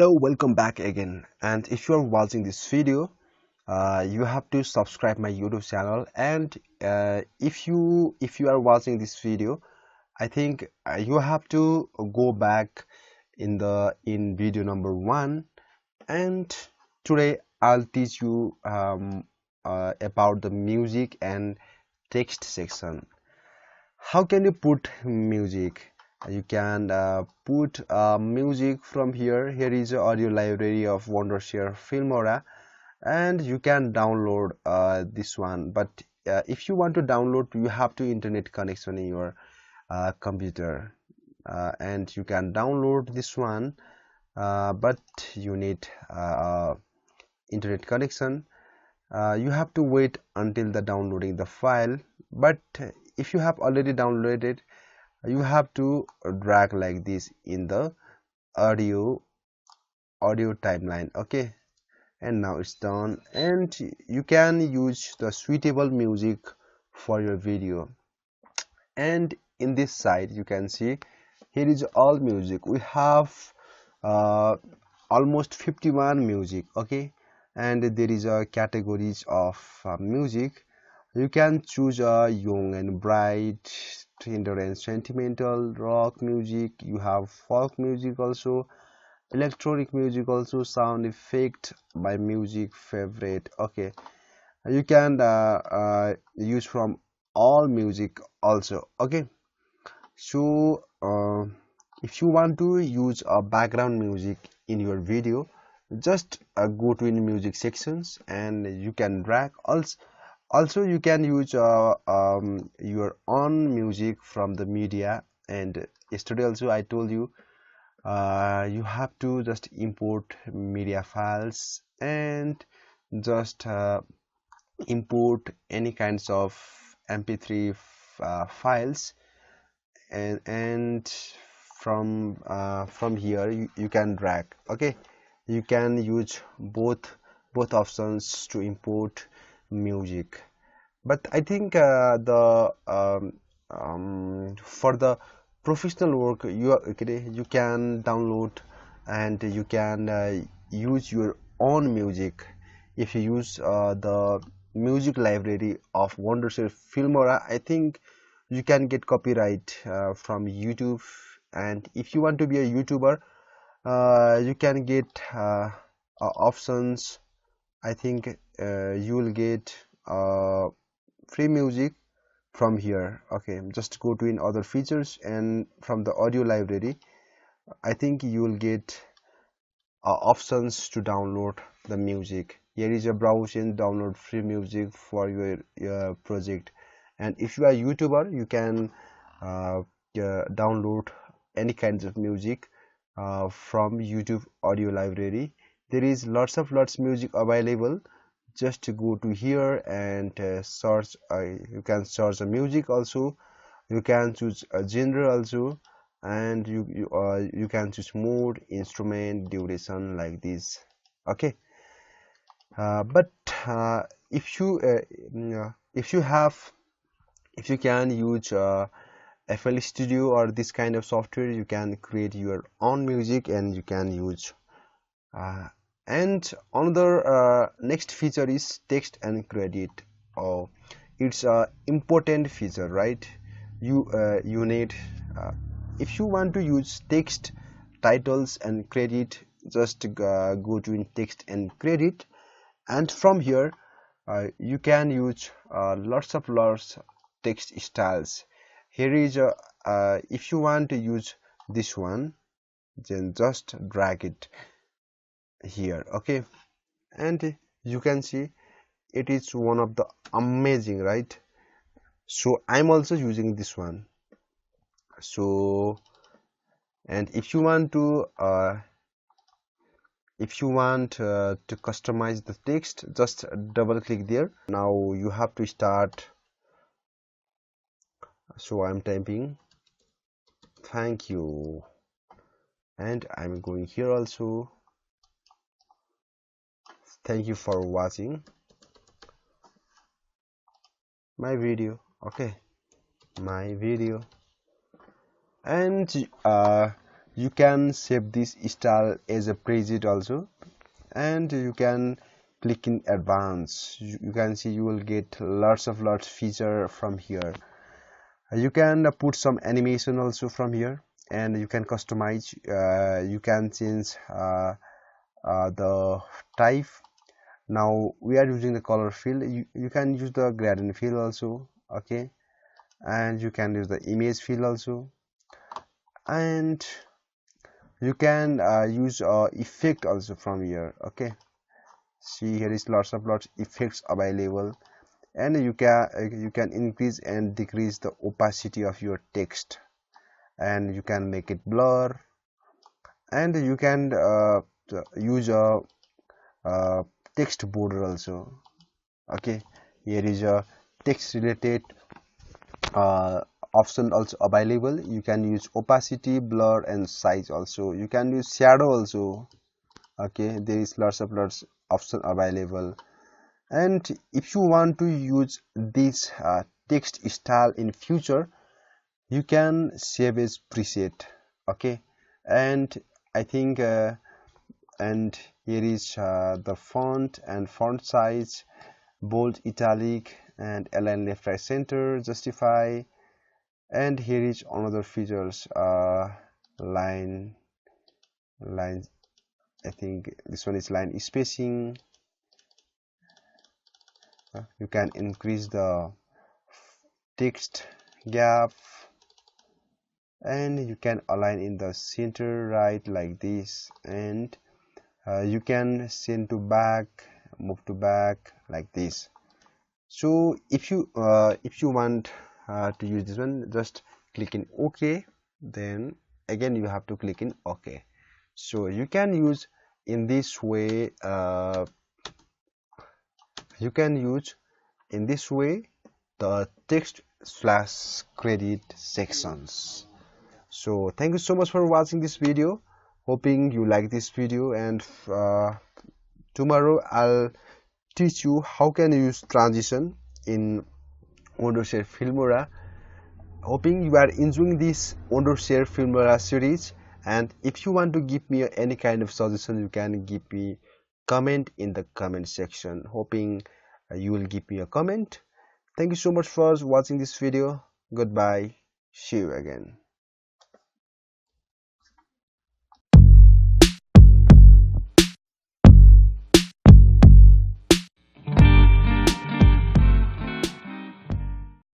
Hello, welcome back again. And if you are watching this video, you have to subscribe my YouTube channel. And if you are watching this video, I think you have to go back in video number 1. And today I'll teach you about the music and text section. How can you put music? You can put music from here is the audio library of wondershare filmora, and you can download this one. But if you want to download, you have to internet connection in your computer, and you can download this one, but you need internet connection. You have to wait until the downloading the file. But if you have already downloaded, you have to drag like this in the audio timeline. Okay, and now it's done, and you can use the suitable music for your video. And in this side you can see here is all music. We have uh, almost 51 music. Okay, and there is a categories of music. You can choose young and bright, tender and sentimental, rock music. You have folk music also, electronic music also, sound effect by music favorite. Okay, you can use from all music also. Okay, so if you want to use a background music in your video, just go to in music sections and you can drag. Also you can use your own music from the media. And yesterday also I told you you have to just import media files and just import any kinds of mp3 files, and from here you can drag. Okay, you can use both options to import music. But I think the for the professional work, you can download and you can use your own music. If you use the music library of wondershare filmora, I think you can get copyright from YouTube. And if you want to be a YouTuber, you can get options. I think you will get free music from here. Okay, just go to in other features, and from the audio library I think you will get options to download the music. Here is a browse and download free music for your project. And if you are a YouTuber, you can download any kinds of music from YouTube audio library. There is lots music available. Just to go to here and search. You can search the music also. You can choose a genre also, and you can choose mode, instrument, duration, like this. Okay, but if you have, if you can use FL Studio or this kind of software, you can create your own music and you can use. And another next feature is text and credit. Oh, it's a important feature, right? You need if you want to use text, titles and credit, just go to in text and credit, and from here you can use lots text styles. Here is a if you want to use this one, then just drag it here. Okay, and you can see it is one of the amazing, right? So I'm also using this one. So, and if you want to customize the text, just double click there. Now you have to start. So I'm typing thank you, and I'm going here also. Thank you for watching my video. Okay, my video. And You can save this style as a preset also, and you can click in advance. You can see you will get lots feature from here. You can put some animation also from here, and you can customize. You can change the type. Now we are using the color fill. You can use the gradient fill also, okay, and you can use the image fill also, and you can use effect also from here, okay. See, here is lots effects available, and you can increase and decrease the opacity of your text, and you can make it blur, and you can use a text border also, okay. Here is a text related uh, option also available. You can use opacity, blur, and size also. You can use shadow also, okay. There is lots option available. And if you want to use this text style in future, you can save as preset, okay. And I think and here is the font and font size, bold, italic, and align left, right, center, justify. And here is another features, line I think this one is line spacing. You can increase the text gap, and you can align in the center right like this, and you can send to back, move to back like this. So if you want to use this one, just click in OK, then again you have to click in OK. So you can use in this way, you can use in this way the text slash credit sections. So thank you so much for watching this video, hoping you like this video, and tomorrow I'll teach you how can you use transition in wondershare filmora. Hoping you are enjoying this wondershare filmora series, and if you want to give me any kind of suggestion, you can give me comment in the comment section. Hoping you will give me a comment. Thank you so much for watching this video. Goodbye, see you again.